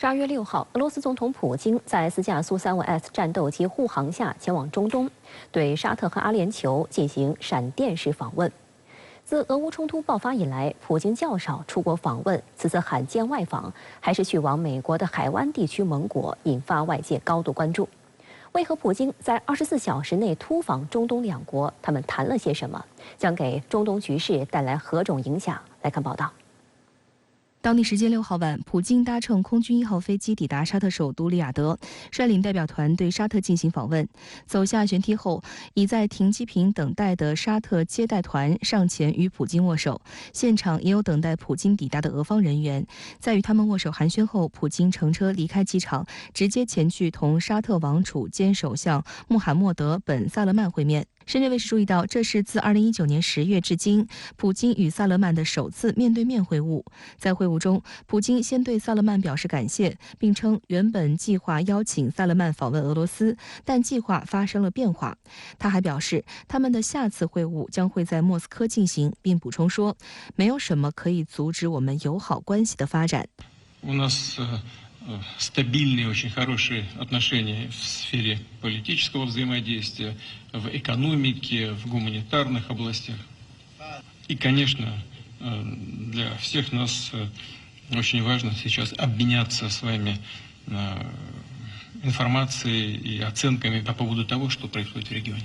12月6号，俄罗斯总统普京在4架苏-35S 战斗机护航下前往中东，对沙特和阿联酋进行闪电式访问。自俄乌冲突爆发以来，普京较少出国访问，此次罕见外访还是去往美国的海湾地区盟国，引发外界高度关注。为何普京在24小时内突访中东两国？他们谈了些什么？将给中东局势带来何种影响？来看报道。当地时间6号晚，普京搭乘空军1号飞机抵达沙特首都利雅得，率领代表团对沙特进行访问。走下舷梯后，已在停机坪等待的沙特接待团上前与普京握手。现场也有等待普京抵达的俄方人员。在与他们握手寒暄后，普京乘车离开机场，直接前去同沙特王储兼首相穆罕默德·本·萨勒曼会面。深圳卫视注意到，这是自2019年10月至今，普京与萨勒曼的首次面对面会晤。在会晤中，普京先对萨勒曼表示感谢，并称原本计划邀请萨勒曼访问俄罗斯，但计划发生了变化。他还表示，他们的下次会晤将会在莫斯科进行，并补充说，没有什么可以阻止我们友好关系的发展。Стабильные, очень хорошие отношения в сфере политического взаимодействия, в экономике, в гуманитарных областях. И, конечно, для всех нас очень важно сейчас обменяться с вами информацией и оценками по поводу того, что происходит в регионе.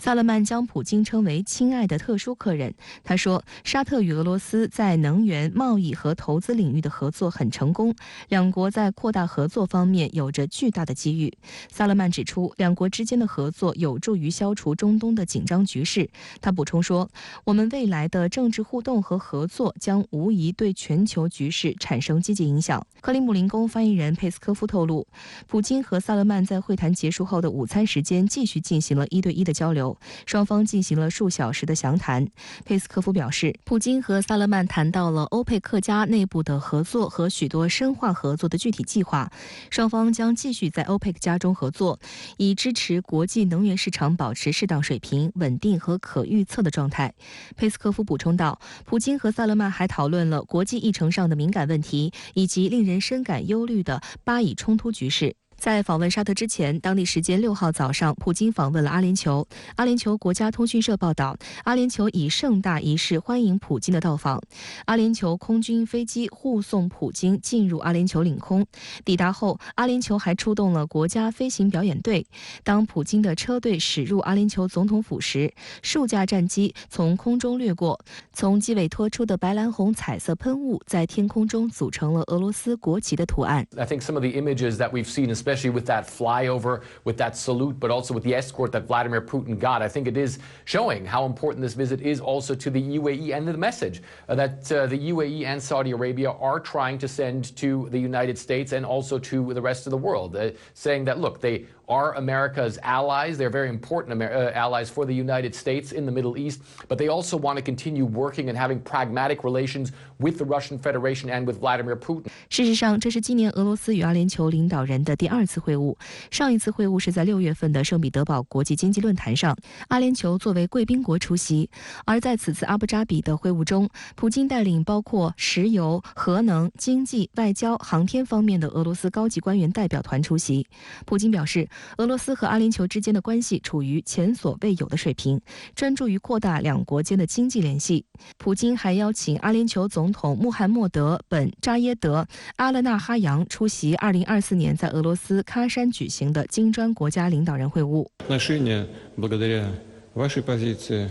萨勒曼将普京称为亲爱的特殊客人。他说，沙特与俄罗斯在能源、贸易和投资领域的合作很成功，两国在扩大合作方面有着巨大的机遇。萨勒曼指出，两国之间的合作有助于消除中东的紧张局势。他补充说，我们未来的政治互动和合作将无疑对全球局势产生积极影响。克里姆林宫发言人佩斯科夫透露，普京和萨勒曼在会谈结束后的午餐时间继续进行了1对1的交流。双方进行了数小时的详谈。佩斯科夫表示，普京和萨勒曼谈到了欧佩克加内部的合作和许多深化合作的具体计划。双方将继续在欧佩克加中合作，以支持国际能源市场保持适当水平、稳定和可预测的状态。佩斯科夫补充道，普京和萨勒曼还讨论了国际议程上的敏感问题，以及令人深感忧虑的巴以冲突局势。在访问沙特之前，当地时间6号早上，普京访问了阿联酋。阿联酋国家通讯社报道，阿联酋以盛大仪式欢迎普京的到访。阿联酋空军飞机护送普京进入阿联酋领空。抵达后，阿联酋还出动了国家飞行表演队。当普京的车队驶入阿联酋总统府时，数架战机从空中掠过，从机尾拖出的白蓝红彩色喷雾在天空中组成了俄罗斯国旗的图案。 I think some of the images that we've seen, especially with that flyover, with that salute, but also with the escort that Vladimir Putin got. I think it is showing how important this visit is also to the UAE and the message that the UAE and Saudi Arabia are trying to send to the United States and also to the rest of the world, saying that, look, they are America's allies. They're very important allies for the United States in the Middle East, but they also want to continue working and having pragmatic relations with the Russian Federation and with Vladimir Putin. 事实上，这是今年俄罗斯与阿联酋领导人的第2次会晤。上一次会晤是在6月份的圣彼得堡国际经济论坛上，阿联酋作为贵宾国出席。而在此次阿布扎比的会晤中，普京带领包括石油、核能、经济、外交、航天方面的俄罗斯高级官员代表团出席。普京表示，俄罗斯和阿联酋之间的关系处于前所未有的水平，专注于扩大两国间的经济联系。普京还邀请阿联酋总统穆罕默德·本·扎耶德·阿勒纳哈扬出席2024年在俄罗斯喀山举行的金砖国家领导人会晤。Отношения благодаря вашей позиции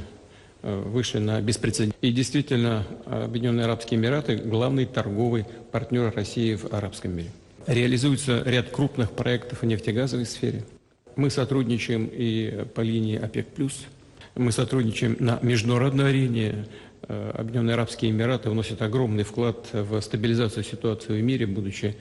вышли на беспрецедентный. И действительно, Объединенные Арабские Эмираты – главный торговый партнер России в арабском мире. Реализуется ряд крупных проектов в нефтегазовой сфере. Мы сотрудничаем и по линии ОПЕК+. Мы сотрудничаем на международной арене. Объединенные Арабские Эмираты вносят огромный вклад в стабилизацию ситуации в мире, будучи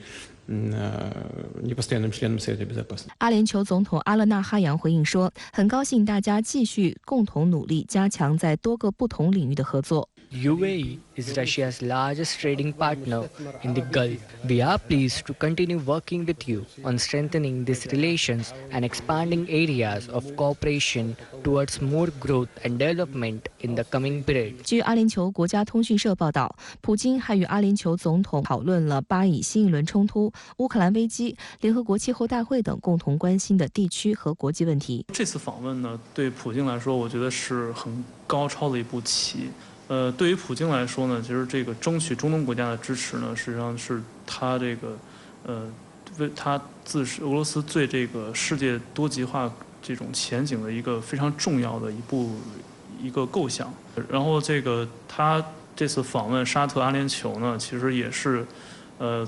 непостоянным членом Совета Безопасности. 阿联酋总统阿勒纳哈扬回应说，很高兴大家继续共同努力，加强在多个不同领域的合作。UAE is Russia's largest trading partner in the Gulf. We are pleased to continue working with you on strengthening these relations and expanding areas of cooperation towards more growth and development in the coming period. 据阿联酋国家通讯社报道，普京还与阿联酋总统讨论了巴以新一轮冲突、乌克兰危机、联合国气候大会等共同关心的地区和国际问题。这次访问呢，对普京来说，我觉得是很高超的一步棋。对于普京来说呢，其实这个争取中东国家的支持呢，实际上是他这个为他自俄罗斯对这个世界多极化这种前景的一个非常重要的一个构想。然后这个他这次访问沙特、阿联酋呢，其实也是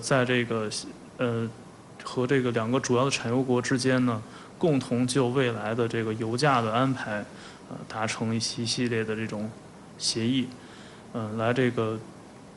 在这个和这个两个主要的产油国之间呢，共同就未来的这个油价的安排达成一系列的这种协议，来这个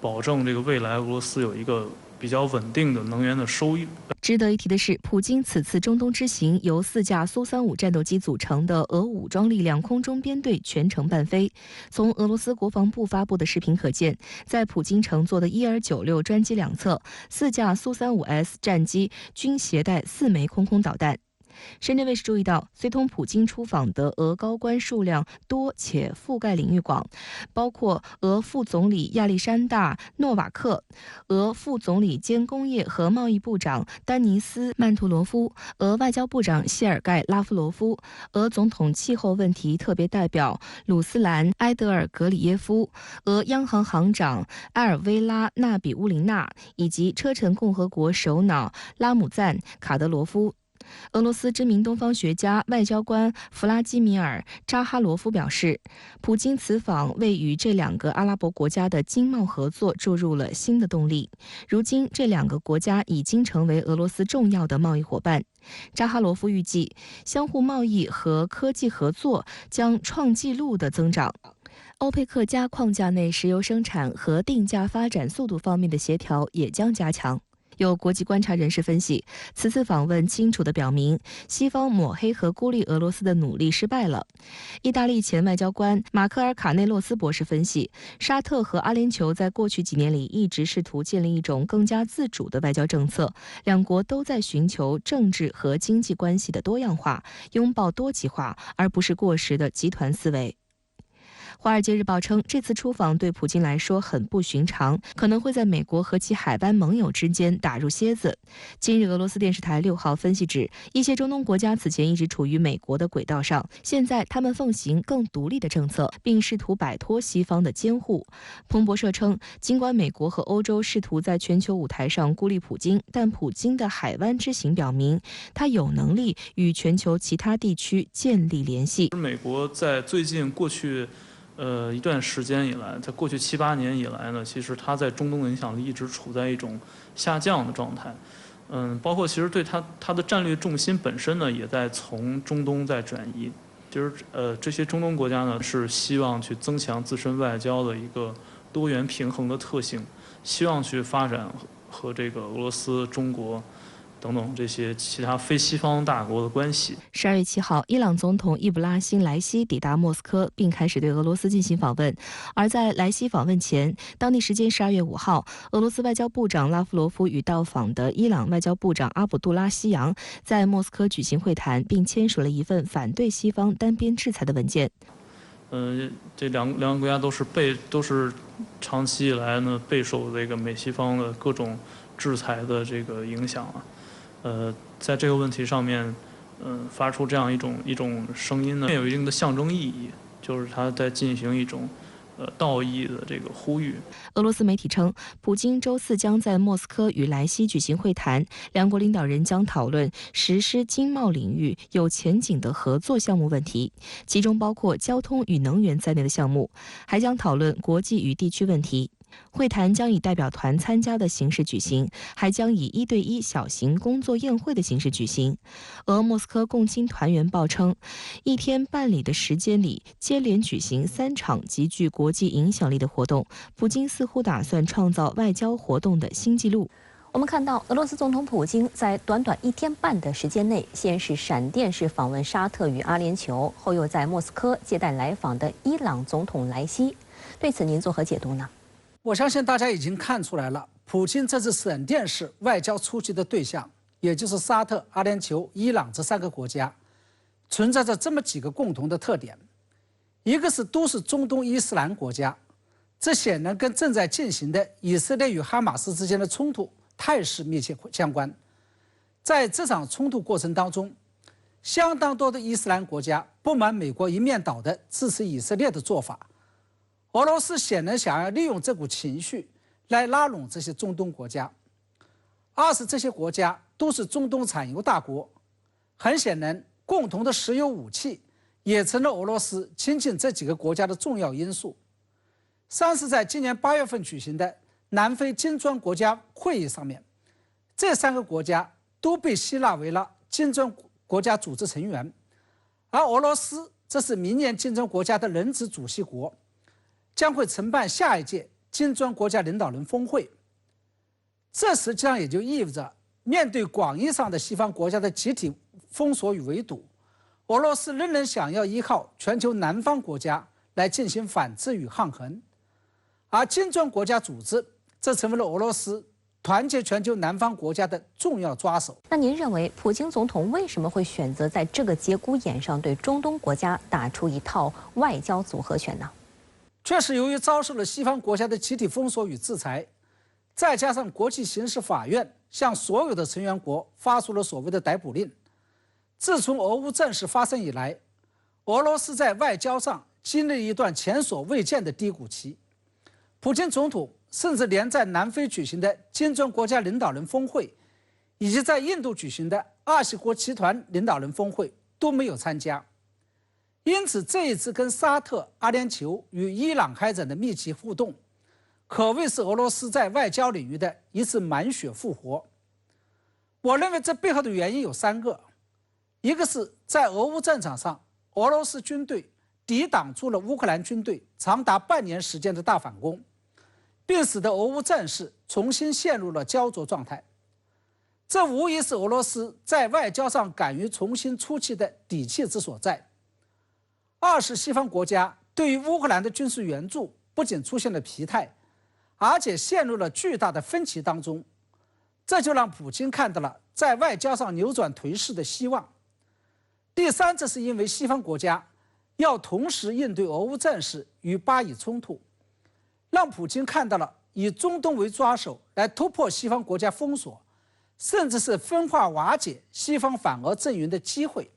保证这个未来俄罗斯有一个比较稳定的能源的收益。值得一提的是，普京此次中东之行由4架苏35战斗机组成的俄武装力量空中编队全程伴飞。从俄罗斯国防部发布的视频可见，在普京乘坐的伊尔96专机两侧，4架苏35S 战机均携带4枚空导弹。深圳卫视注意到，随同普京出访的俄高官数量多且覆盖领域广，包括俄副总理亚历山大·诺瓦克、俄副总理兼工业和贸易部长丹尼斯·曼图罗夫、俄外交部长谢尔盖·拉夫罗夫、俄总统气候问题特别代表鲁斯兰·埃德尔格里耶夫、俄央行行长埃尔维拉·纳比乌林娜以及车臣共和国首脑拉姆赞·卡德罗夫。俄罗斯知名东方学家、外交官弗拉基米尔·扎哈罗夫表示，普京此访为与这两个阿拉伯国家的经贸合作注入了新的动力。如今，这两个国家已经成为俄罗斯重要的贸易伙伴。扎哈罗夫预计，相互贸易和科技合作将创纪录的增长。欧佩克加框架内石油生产和定价发展速度方面的协调也将加强。有国际观察人士分析，此次访问清楚地表明，西方抹黑和孤立俄罗斯的努力失败了。意大利前外交官马克尔卡内洛斯博士分析，沙特和阿联酋在过去几年里一直试图建立一种更加自主的外交政策，两国都在寻求政治和经济关系的多样化，拥抱多极化，而不是过时的集团思维。《华尔街日报》称，这次出访对普京来说很不寻常，可能会在美国和其海湾盟友之间打入楔子。今日俄罗斯电视台6号分析指，一些中东国家此前一直处于美国的轨道上，现在他们奉行更独立的政策，并试图摆脱西方的监护。彭博社称，尽管美国和欧洲试图在全球舞台上孤立普京，但普京的海湾之行表明，他有能力与全球其他地区建立联系。美国在最近过去一段时间以来，在过去7、8年以来呢，其实它在中东的影响力一直处在一种下降的状态。包括其实对它的战略重心本身呢，也在从中东在转移。就是这些中东国家呢，是希望去增强自身外交的一个多元平衡的特性，希望去发展和这个俄罗斯、中国等等这些其他非西方大国的关系。12月7号，伊朗总统伊布拉辛·莱西抵达莫斯科，并开始对俄罗斯进行访问。而在莱西访问前，当地时间12月5号，俄罗斯外交部长拉夫罗夫与到访的伊朗外交部长阿卜杜拉希扬在莫斯科举行会谈，并签署了一份反对西方单边制裁的文件。这两个国家都是长期以来呢备受这个美西方的各种制裁的这个影响啊。在这个问题上面，发出这样一种声音呢，有一定的象征意义，就是他在进行一种道义的这个呼吁。俄罗斯媒体称，普京周4将在莫斯科与莱西举行会谈，两国领导人将讨论实施经贸领域有前景的合作项目问题，其中包括交通与能源在内的项目，还将讨论国际与地区问题。会谈将以代表团参加的形式举行，还将以1对1小型工作宴会的形式举行。俄莫斯科共青团员报称，1天半里的时间里接连举行3场极具国际影响力的活动，普京似乎打算创造外交活动的新纪录。我们看到，俄罗斯总统普京在短短1天半的时间内，先是闪电式访问沙特与阿联酋，后又在莫斯科接待来访的伊朗总统莱西。对此您作何解读呢？我相信大家已经看出来了，普京这次闪电式外交出击的对象，也就是沙特、阿联酋、伊朗这3个国家，存在着这么几个共同的特点：一个是都是中东伊斯兰国家，这显然跟正在进行的以色列与哈马斯之间的冲突态势密切相关。在这场冲突过程当中，相当多的伊斯兰国家不满美国一面倒的支持以色列的做法。俄罗斯显然想要利用这股情绪来拉拢这些中东国家。二是这些国家都是中东产油大国，很显然，共同的石油武器也成了俄罗斯亲近这几个国家的重要因素。三是在今年8月份举行的南非金砖国家会议上面，这3个国家都被吸纳为了金砖国家组织成员，而俄罗斯这是明年金砖国家的轮值主席国，将会承办下一届金砖国家领导人峰会。这实际上也就意味着，面对广义上的西方国家的集体封锁与围堵，俄罗斯仍然想要依靠全球南方国家来进行反制与抗衡。而金砖国家组织这成为了俄罗斯团结全球南方国家的重要抓手。那您认为，普京总统为什么会选择在这个节骨眼上对中东国家打出一套外交组合拳呢？确实，由于遭受了西方国家的集体封锁与制裁，再加上国际刑事法院向所有的成员国发出了所谓的逮捕令，自从俄乌战事发生以来，俄罗斯在外交上经历了一段前所未见的低谷期。普京总统甚至连在南非举行的金砖国家领导人峰会，以及在印度举行的20国集团领导人峰会都没有参加。因此，这一次跟沙特、阿联酋与伊朗开展的密集互动，可谓是俄罗斯在外交领域的一次满血复活。我认为这背后的原因有3个，一个是在俄乌战场上，俄罗斯军队抵挡住了乌克兰军队长达半年时间的大反攻，并使得俄乌战事重新陷入了焦灼状态。这无疑是俄罗斯在外交上敢于重新出击的底气之所在。二是西方国家对于乌克兰的军事援助不仅出现了疲态，而且陷入了巨大的分歧当中，这就让普京看到了在外交上扭转颓势的希望。第三，这是因为西方国家要同时应对俄乌战事与巴以冲突，让普京看到了以中东为抓手来突破西方国家封锁，甚至是分化瓦解西方反俄阵营的机会。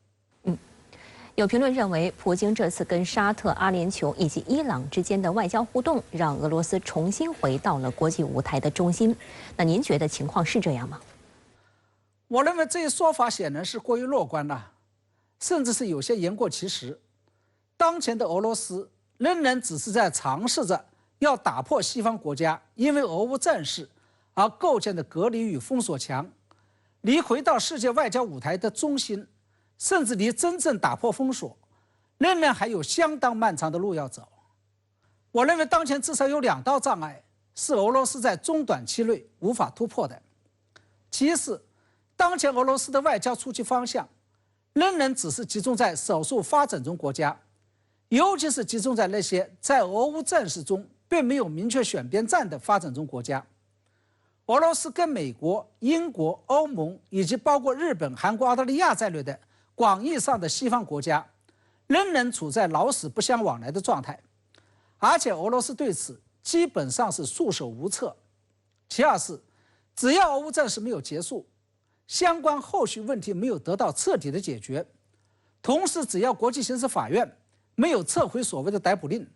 有评论认为，普京这次跟沙特、阿联酋以及伊朗之间的外交互动，让俄罗斯重新回到了国际舞台的中心。那您觉得情况是这样吗？我认为这一说法显然是过于乐观了，甚至是有些言过其实。当前的俄罗斯仍然只是在尝试着要打破西方国家因为俄乌战事而构建的隔离与封锁墙，离回到世界外交舞台的中心，甚至离真正打破封锁，仍然还有相当漫长的路要走。我认为当前至少有2道障碍是俄罗斯在中短期内无法突破的。其一是，当前俄罗斯的外交出击方向仍然只是集中在少数发展中国家，尤其是集中在那些在俄乌战事中并没有明确选边站的发展中国家。俄罗斯跟美国、英国、欧盟以及包括日本、韩国、澳大利亚在内的广义上的西方国家仍然处在老死不相往来的状态，而且俄罗斯对此基本上是束手无策。其二是，只要俄乌战事没有结束，相关后续问题没有得到彻底的解决，同时只要国际刑事法院没有撤回所谓的逮捕令，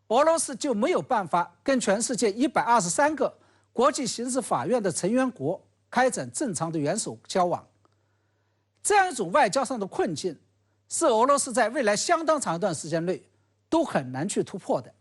俄罗斯就没有办法跟全世界123个国际刑事法院的成员国开展正常的元首交往。这样一种外交上的困境，是俄罗斯在未来相当长一段时间内都很难去突破的。